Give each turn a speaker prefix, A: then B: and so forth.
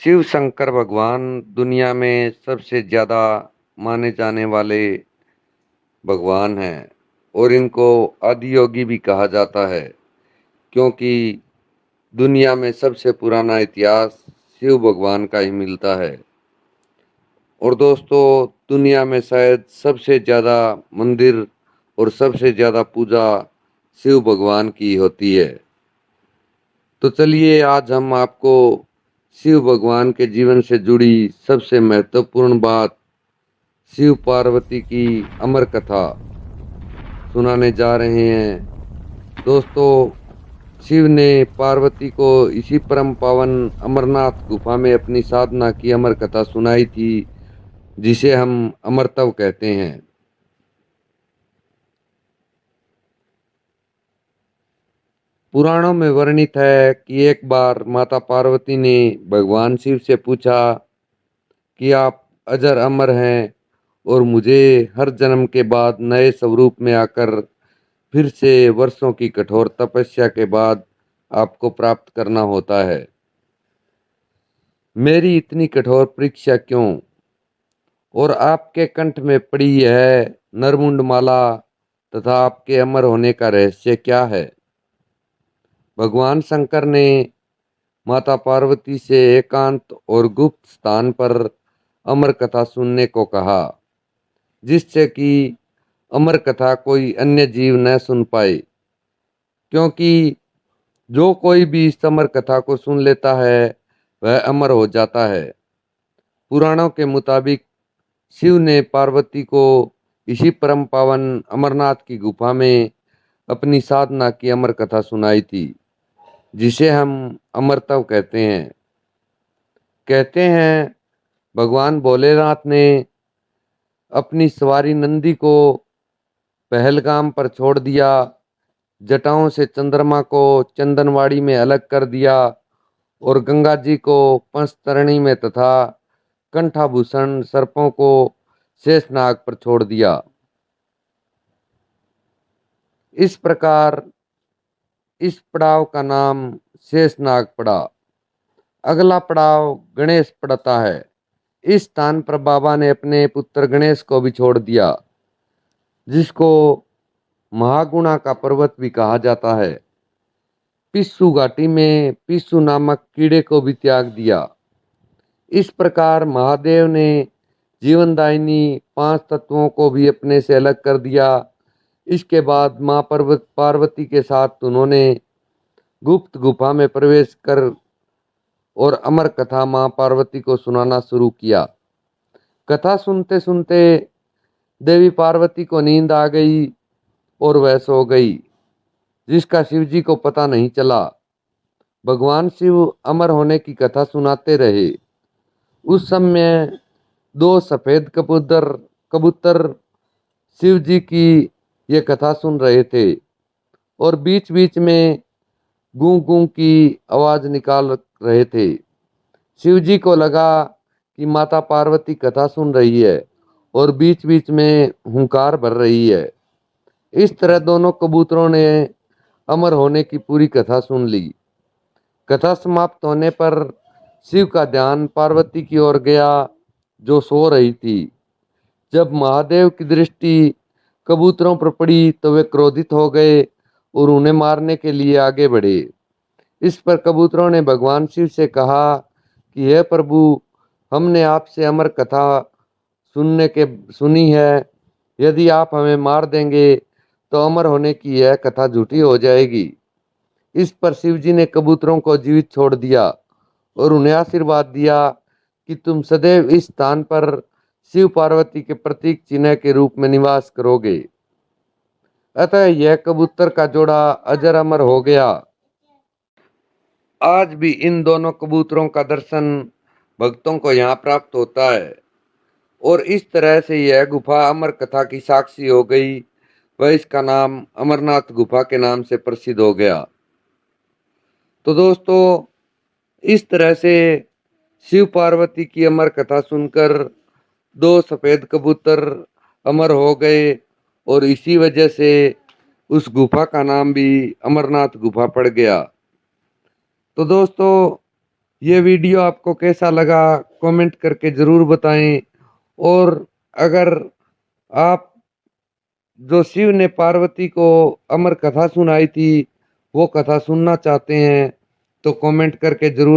A: शिव शंकर भगवान दुनिया में सबसे ज़्यादा माने जाने वाले भगवान हैं और इनको आदि योगी भी कहा जाता है क्योंकि दुनिया में सबसे पुराना इतिहास शिव भगवान का ही मिलता है। और दोस्तों, दुनिया में शायद सबसे ज़्यादा मंदिर और सबसे ज़्यादा पूजा शिव भगवान की होती है। तो चलिए आज हम आपको शिव भगवान के जीवन से जुड़ी सबसे महत्वपूर्ण बात, शिव पार्वती की अमर कथा सुनाने जा रहे हैं। दोस्तों, शिव ने पार्वती को इसी परम पावन अमरनाथ गुफा में अपनी साधना की अमर कथा सुनाई थी, जिसे हम अमरतव कहते हैं। पुराणों में वर्णित है कि एक बार माता पार्वती ने भगवान शिव से पूछा कि आप अजर अमर हैं और मुझे हर जन्म के बाद नए स्वरूप में आकर फिर से वर्षों की कठोर तपस्या के बाद आपको प्राप्त करना होता है। मेरी इतनी कठोर परीक्षा क्यों? और आपके कंठ में पड़ी यह नरमुंड माला तथा आपके अमर होने का रहस्य क्या है? भगवान शंकर ने माता पार्वती से एकांत और गुप्त स्थान पर अमर कथा सुनने को कहा, जिससे कि अमर कथा कोई अन्य जीव न सुन पाए, क्योंकि जो कोई भी इस अमर कथा को सुन लेता है वह अमर हो जाता है। पुराणों के मुताबिक शिव ने पार्वती को इसी परम पावन अमरनाथ की गुफा में अपनी साधना की अमर कथा सुनाई थी, जिसे हम अमरतव कहते हैं। कहते हैं भगवान भोलेनाथ ने अपनी सवारी नंदी को पहलगाम पर छोड़ दिया, जटाओं से चंद्रमा को चंदनवाड़ी में अलग कर दिया और गंगा जी को पंचतरणी में तथा कंठाभूषण सर्पों को शेषनाग पर छोड़ दिया। इस प्रकार इस पड़ाव का नाम शेषनाग पड़ा। अगला पड़ाव गणेश पड़ता है। इस स्थान पर बाबा ने अपने पुत्र गणेश को भी छोड़ दिया, जिसको महागुणा का पर्वत भी कहा जाता है। पिस्सू घाटी में पिस्सू नामक कीड़े को भी त्याग दिया। इस प्रकार महादेव ने जीवनदायिनी पांच तत्वों को भी अपने से अलग कर दिया। इसके बाद माँ पार्वती के साथ उन्होंने गुप्त गुफा में प्रवेश कर और अमर कथा माँ पार्वती को सुनाना शुरू किया। कथा सुनते सुनते देवी पार्वती को नींद आ गई और वह सो गई, जिसका शिव जी को पता नहीं चला। भगवान शिव अमर होने की कथा सुनाते रहे। उस समय दो सफेद कबूतर कबूतर शिव जी की ये कथा सुन रहे थे और बीच बीच में गूं गूं की आवाज निकाल रहे थे। शिव जी को लगा कि माता पार्वती कथा सुन रही है और बीच बीच में हुंकार भर रही है। इस तरह दोनों कबूतरों ने अमर होने की पूरी कथा सुन ली। कथा समाप्त होने पर शिव का ध्यान पार्वती की ओर गया, जो सो रही थी। जब महादेव की दृष्टि कबूतरों पर पड़ी तो वे क्रोधित हो गए और उन्हें मारने के लिए आगे बढ़े। इस पर कबूतरों ने भगवान शिव से कहा कि हे प्रभु, हमने आपसे अमर कथा सुनी है। यदि आप हमें मार देंगे तो अमर होने की यह कथा झूठी हो जाएगी। इस पर शिव जी ने कबूतरों को जीवित छोड़ दिया और उन्हें आशीर्वाद दिया कि तुम सदैव इस स्थान पर शिव पार्वती के प्रतीक चिन्ह के रूप में निवास करोगे। अतः यह कबूतर का जोड़ा अजर अमर हो गया। आज भी इन दोनों कबूतरों का दर्शन भक्तों को यहाँ प्राप्त होता है और इस तरह से यह गुफा अमर कथा की साक्षी हो गई। वह इसका नाम अमरनाथ गुफा के नाम से प्रसिद्ध हो गया। तो दोस्तों, इस तरह से शिव पार्वती की अमर कथा सुनकर दो सफ़ेद कबूतर अमर हो गए और इसी वजह से उस गुफा का नाम भी अमरनाथ गुफा पड़ गया। तो दोस्तों, ये वीडियो आपको कैसा लगा कमेंट करके ज़रूर बताएं। और अगर आप जो शिव ने पार्वती को अमर कथा सुनाई थी वो कथा सुनना चाहते हैं तो कमेंट करके ज़रूर